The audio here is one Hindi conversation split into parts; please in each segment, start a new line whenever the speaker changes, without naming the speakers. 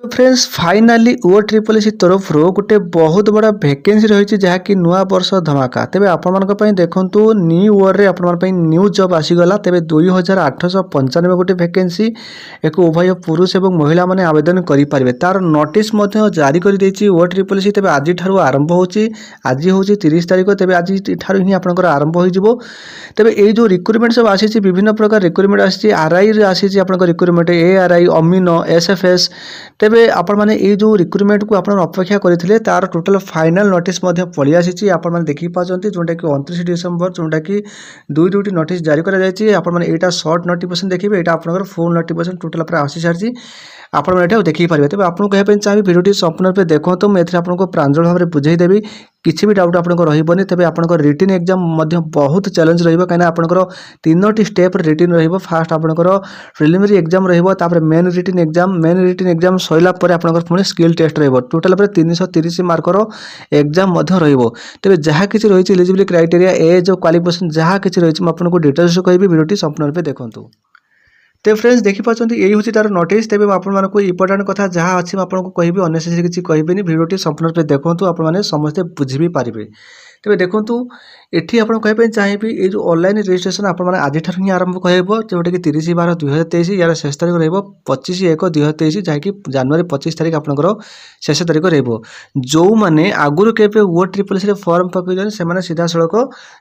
तो फ्रेंड्स फाइनाली ओ ट्रिपल एस तरफ गोटे बहुत बड़ा वैकेंसी रही जहाँकि नुआ वर्ष धमाका तेज आपण देखु न्यू इयर रे आपण न्यू जॉब आसीगला तेज 2895 गोटे वैकेंसी एक उभय पुरुष और महिला माने आवेदन करेंगे तार नोटिस जारी कर ओ ट्रिपल एस तेज आज आरंभ होची आज हूँ 30 तारीख तेज आज ही आपंकर आरंभ हो तेज ये जो रिक्रुटमेंट सब आसी विभिन्न प्रकार रिक्रुटमेंट आसी आरआई आसी रिक्रुटमेंट एआरआई अमीनो एसएफएस तेबे आपण माने ये जो रिक्रुटमेंट को आपण अपेक्षा करथिले तार टोटल फाइनल नोटिस पळी आसी आपण माने देखि पाचंती जोंटा कि 29 डिसेंबर जोंटा कि दुईटी नोटिस जारी करा जायछि आपण माने एटा शॉर्ट नोटिफिकेशन देखिबे एटा आपनकर फुल नोटिफिकेशन टोटल पर आसी सारछि आपण माने एटा देखि पारिबे तेबे आपन कहै पे चाहि वीडियोटी संपूर्ण रूप देखो तो मैं एथि आपनको प्रांजल भाव में बुझाई देबी किसी भी डाउट आपनको रहिबोनी तेबे आपनको रिटन एग्जाम मध्य बहुत चैलेंज रहिबो काना आपनको तीनोटी स्टेप रिटन रहिबो फास्ट आपनको प्रिलिमिनरी एग्जाम रहिबो तापर मेन रिटन एग्जाम सइला परे आपनको पुणी स्किल टेस्ट रहिबो टोटल पर 330 मार्कर एग्जाम मध्य रहिबो तेबे जहा किछि रहिछि एलिजिबिलिटी क्राइटेरिया एज क्वालिफिकेशन जहा किछि रहिछि म आपनको डिटेल्स कहबी वीडियोटी संपूर्ण रूप देखंतु तो फ्रेंड्स देखिपार यही हूँ तार नोटिस तेज आपको इंपोर्टाट कथा जहाँ अच्छी आपको कहि अनेसेसरी किसी कहबेनि वीडियोटी संपूर्ण रूप देखो आपने समस्ते बुझी भी पारे तेज देखूँ एटी आप कहते चाहिए ये जो ऑनलाइन रजिस्ट्रेशन आज ही आरंभ कह जोटा कि 30/12/2023 यार शेष तारीख रही 25/1/2023 जहाँकि जनवरी 25 तारीख आपंकर शेष तारीख रो मैंने आगुरी के ओ ट्रिपल एस फॉर्म पकड़ से सीधा सड़क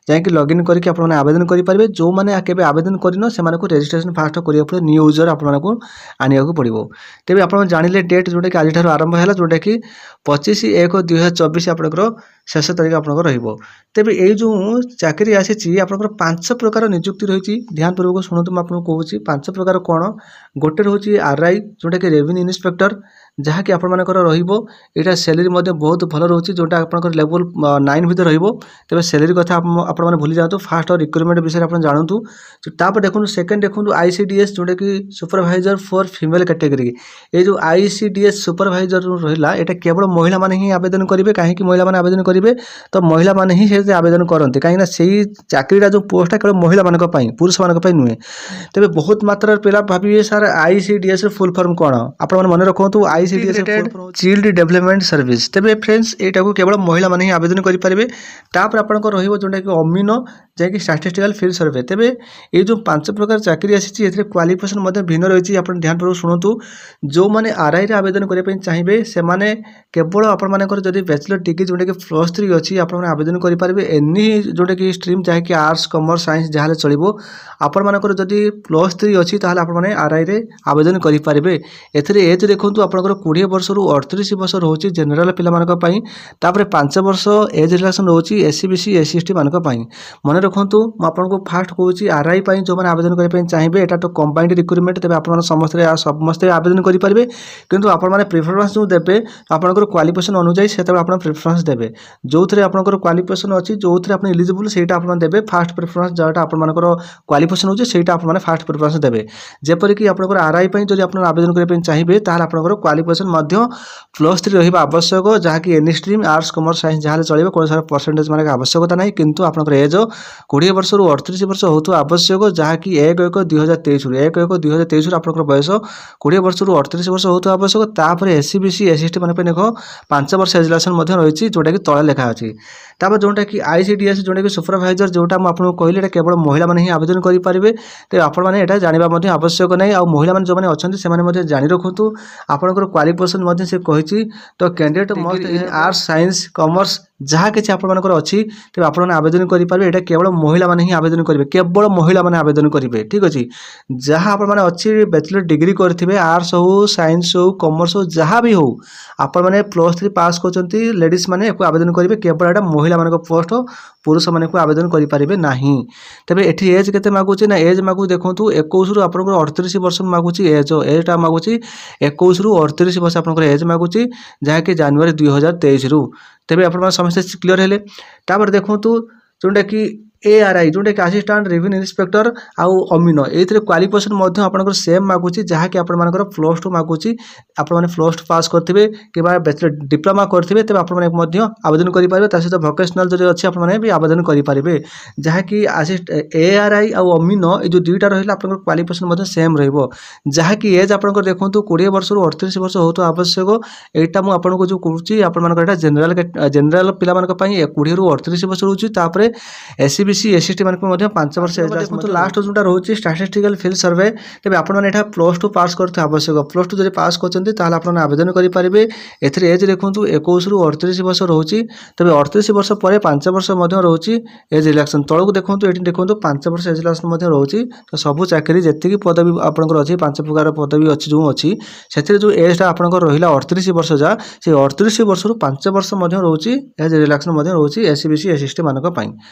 जैक लॉगिन करके आवेदन करेंगे जो मैंने केवे आवेदन करन से रजिस्ट्रेशन फास्ट करिया पड़े न्यू यूजर आपको आने पड़ो तेज आप जानिले डेट जोटा कि आज आरंभ है जोटा कि 25/1/2024 आपंकर शेष तारीख आपंकर रही तेबे ये जो चाकरी आसी आपंकर 5 प्रकार नियुक्ति रही ध्यान पूर्वक शुणु आपको कहूँ 5 प्रकार कौन गोटे रोचे आरआई जोटा कि रेवेन्यू इन्स्पेक्टर जहाँकि आपर यहाँ सैलरी बहुत भल रोचे जोटा आप लेवल 9 भितर तेज सैलरी कथा आप भूली जातु फास्ट रिक्रुटमेंट विषय आप जानतु तापर देखो सेकेंड देखो आईसीडीएस जोटा कि सुपरवाइजर फॉर फीमेल कैटेगरी ये जो आईसीडीएस सुपरवाइजर रहा यहाँ केवल महिला माने ही आवेदन करेंगे कहीं महिला माने आवेदन करेंगे तो महिला माने ही से आवेदन करते कहीं से चाकरीटा जो पोस्टा केवल महिला मान पुरुष मान नुहे तेज बहुत मात्रा पिला भाविए सर आईसीडीएस फुल फॉर्म कौन आप मन रखु आईसीडीएस चाइल्ड डेवलपमेंट सर्विस तेज फ्रेंड्स यहाँ केवल महिला माने ही आवेदन करेंगे तापर आपंकर रोटा कि अमीनो जैक स्टैटिस्टिकल फील्ड सर्वे तेज ये जो 5 प्रकार चाकरी आसी क्वालिफिकेशन भिन्न रही आप ध्यान पूर्वक शुणु जो मैंने आरआई रे आवेदन करने चाहिए से केवल आपंकर बैचलर डिग्री जोटा कि +3 अच्छी आप आवेदन करेंगे एनी जोटा कि स्ट्रीम जहाँकि आर्ट्स कॉमर्स साइंस जहाँ चलो आपर जदि +3 अच्छी आपने आरआई रे आवेदन करेंगे एज देखो आपंकर 20 वर्ष रु 38 वर्ष रोचे जेनेल पाई 5 वर्ष एज रिलैक्शन रोचे एससी बीसी एससी एसटी मान मन रखु आपको फास्ट कहूँ आरआई जो मैंने आवेदन करने चाहिए यहाँ तो कंबाइंड रिक्रुटमेंट तेज आप समस्ते आवेदन करेंगे किंतु आपने प्रिफरेन्स जो देते आपंकर क्वालिफिकेशन अनुजाई से आप प्रिफरेन्स देते जो थे आपंकर क्वालिफिकेशन अच्छी जो थे आप इलिजिबल से देते फास्ट प्रिफरेन्स जहाँ आपंकर क्वालिफिकेशन होती है आपने फास्ट प्रिफरेन्स देते जेपरिक आपंकर आरआई जो आप आवेदन करने चाहिए आपंकर क्वालिफिकेशन +3 रहा आवश्यक जहाँकि any stream arts commerce science जहाँ चलो कौन सारा परसेंटेज मान आवश्यकता ना किंतु आपंकर एज 20 वर्ष रु 38 वर्ष होता आवश्यक जहाँकि 1/1/2023 1/1/2023 आपंकर बयस 20 वर्ष रु 38 वर्ष होता आवश्यक तापर एससी बीसी एससी एसटी मान देख 5 वर्ष एज रिलैक्शन रही जोटा कि तले लिखा अच्छी तापर जोटा कि आईसीडीएस जोटा कि सुपरवाइजर जोटा आपको कहली केवल महिला माने ही आवेदन करेंगे तो आपने जानवा आवश्यक नहीं आ महिला जो मैंने अच्छा से जानी रखु आपंकर क्वालिफिकेशन से कही तो candidate must arts science commerce जहाँ किसी आपर अच्छी तेज आप आवेदन करेंगे यहाँ केवल महिला माने ही आवेदन करेंगे केवल महिला माने आवेदन करेंगे ठीक अच्छे जहाँ आप अच्छी बैचलर डिग्री करेंगे आर्ट्स हो साइंस हो कॉमर्स हो जहाँ भी हो आपण मैंने +3 पास कर लेडीज मैंने आवेदन करेंगे केवल यहाँ महिला मान पोस्ट पुरुष मान आवेदन करेंगे ना तेरे ये एज के मागुचे ना एज मागू देखो 21 रु 38 वर्ष मागुची एजटा मागुची 21 रु 38 वर्ष आपंकर एज मागुची जहाँकि जनवरी 2023 रु तेरे आप समस्या क्लीयर है तापर देखो जोटा कि ARI जोटा कि असिस्टेंट रेवेन्यू इन्स्पेक्टर आउ अमीन ये क्वालिफिकेशन आपंकर सेम मागुची जहाँकि आपर प्लस टू मागुची आपने प्लस टू पास करेंगे कि बैचलर डिप्लोमा करेंगे तेज आपने आवेदन करेंगे सहित भोकेशनल जो अच्छी आपने भी आवेदन करेंगे जहाँकि ARI आउ अमीन ये जो दुईटा रहा आप क्वालिफिकेशन सेम रही एज आप देखो 20 वर्ष रु 38 वर्ष हो तो आवश्यक यहाँ मुझे जो कौची आप जेनेल पिला 20 रु 38 वर्ष रोचे SCBC SCT मान 5 वर्ष देखो लास्ट जो रोचे स्टाटिस्टिकल फील्ड सर्वे तेज आपने प्लस टू पास करते आवश्यक प्लस टू जब पास कर आवेदन करेंगे एज देखो 21 रु 38 वर्ष रोचे तेज 38 वर्ष पर 5 वर्ष रोचे एज रिलैक्सन तौक देखो ये देखो 5 वर्ष एज रिलैक्सन रोचे तो सबू चाकरी जी पदवी आपंकर अच्छी 5 प्रकार पदवी अच्छी जो अच्छी से जो एजटा आप रहा 38 वर्ष जा से 38 वर्ष रु 5 वर्ष रोचे एज रिलैक्सन रोचे SCBC SCT मान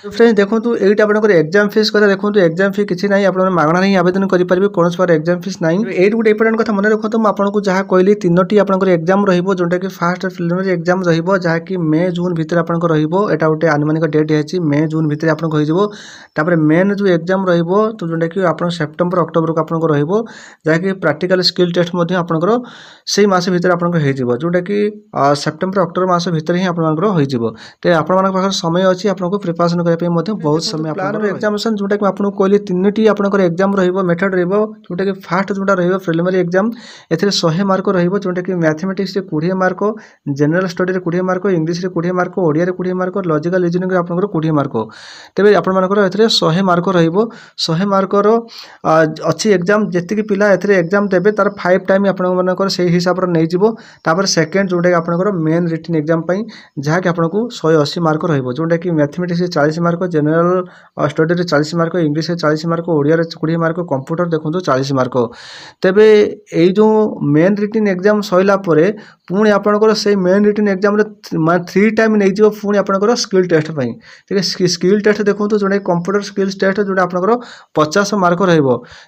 फ्रेंड्स देखो ये आपंकर एग्जाम फीस कथा देखो एग्जाम फी किसी ना आपने मागणा ही आवेदन करेंगे कौन पर एग्जाम फीस ना ये गोटे इंपोर्टेंट कथा मन रखो मुझे जहाँ कहली 3टी आपंकर एग्जाम रोटा कि फास्ट प्रिलिमिनरी एग्जाम रहाँकि मे जून भितर आपंक रहा गोटे आनुमानिक डेट है मे जून भितर आपको होपर मेन जो एग्जाम तो जोटा कि आप सेप्टेम्बर अक्टोबर को आपको रहाँकि प्राक्टिकल स्किल टेस्ट आपंकर से मस भितर आपको जोटा कि सेप्टेम्बर अक्टोबर मस भितर ही आपंकर हो आप समय अच्छी आपको प्रिपरेशन करने बहुत समय प्लान एग्जामिनेशन जोटा कि आपको कहली 3टी आपंकर एग्जाम मेथड जोटा कि फास्ट जोटा प्रिलिमिनरी एग्जाम ए 100 मार्क जोटा कि mathematics 20 mark general study 20 mark English 20 mark Odia 20 mark logical reasoning आपंकर 20 मार्क तेज आपर 100 मार्क 100 मार्कर अच्छी एग्जाम जी पिला एग्जाम देवे तार 5 टाइम आपर से हिसाब से नहीं सेकेंड जोटा कि आपंकर मेन रिटन एग्जाम जहाँकि आपको 180 मार्क जोटा कि mathematics 40 mark general study 40 mark English 40 mark Odia 20 mark computer देखो 40 मार्क तेबे ये जो मेन रिटन एग्जाम सरला पुणी आपंकर से मेन रिटन एग्जाम 3 टाइम नहीं पुणी आपंकर स्किल टेस्ट ठीक है स्किल टेस्ट देखो जोटा कंप्यूटर स्किल्स टेस्ट जोटा आपंकर 50 मार्क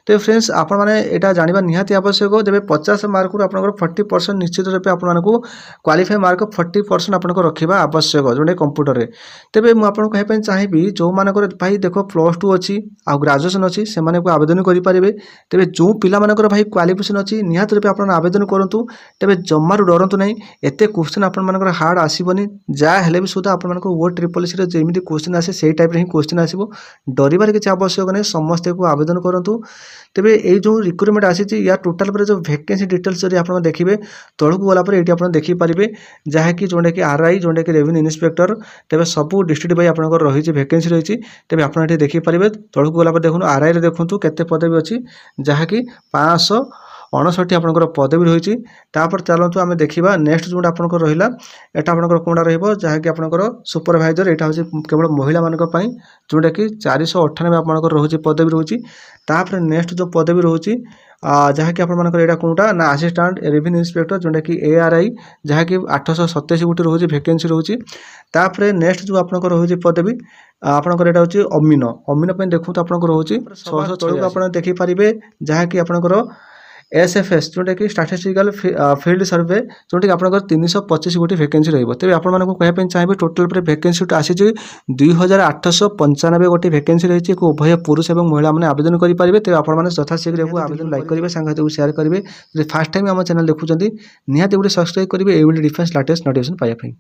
तो फ्रेंड्स आप यहाँ जानवा निहाती आवश्यक जब 50 मार्क रू आपंकर 40% निश्चित रूप आपको क्वालिफाई मार्क 40% आपको रखा आवश्यक जोटा कंप्यूटर में तेज मुझे कहना चाहिए जो मानकर भाई देख प्लस टू अच्छी आ ग्राजुएसन अच्छी से आवेदन करेंगे तेज जो पिला भाई क्वालिफिकेशन अच्छी निहाती रूप आप आवेदन करूँ तेज जमारू डरतु ना एत क्वेश्चन आप हार्ड आसबनी जहाँ हेल्ले भी सुधा आपको वो ट्रिपल सी जमी क्वेश्चन आसे से टाइप ही क्वेश्चन आसो डरबार किसी आवश्यक नहीं समस्ते को आवेदन करूँ तेरे ये जो रिक्रुटमेंट आसी या टोटाल पर जो वैकेंसी डिटेल्स जब आप देखिए तौक गलापर ये आप देखिपारे जहाँकि जोटा कि RI जोटा कि रेवेन्यू इन्स्पेक्टर तेज सबू डिस्ट्रिक्ट वाइज आपंकर रही वैकेंसी रही तेज आप देखिपारे तौक गलापर देखो RI देखूँ केते पदवी अच्छी जहाँकि 559 आपंकर पदवी रही चलतु आम देखा नेक्स्ट जोटा आपंकर रहा यहाँ आपंकर कौटा रहाँकि आपंकर सुपरभाइजर यहाँ हूँ केवल महिला मानक जोटा कि 498 आपंकर रोचे पदवी रोचे तापर नेक्स्ट जो पदवी रोचे जहाँकि आपंकर यहाँ कौटा ना असिस्टेंट रेवेन्यू इन्स्पेक्टर जोटा कि ARI जहाँकि 827 गोटे रोचे वैकेंसी रोचे तापर नेक्स्ट जो आपंकर रोचे पदवी आपंकर यहाँ हूँ अमीन देखो तो आपंकर रोचे 600 आप देखिपारे जहाँकि आपंकर SFS जोटा कि स्टाटिस्टिकल फील्ड सर्वे जोटा कि आपंकर 325 गोटे वैकेंसी रही तेज आपको कहना चाहिए टोटाल पर वैकेंसी आसी 2895 गोटे वैकेंसी रही उभय पुरुष और महिला मैंने आवेदन करेंगे तेज आपने यथाशीघ्र आवेदन लाइक करेंगे सांगत शेयर करेंगे फास्ट टाइम आम चैनल देखुं निहाती गोटे सब्सक्राइब करेंगे ये डिफेंस लेटेस्ट नोटिफिकेशन पाइप।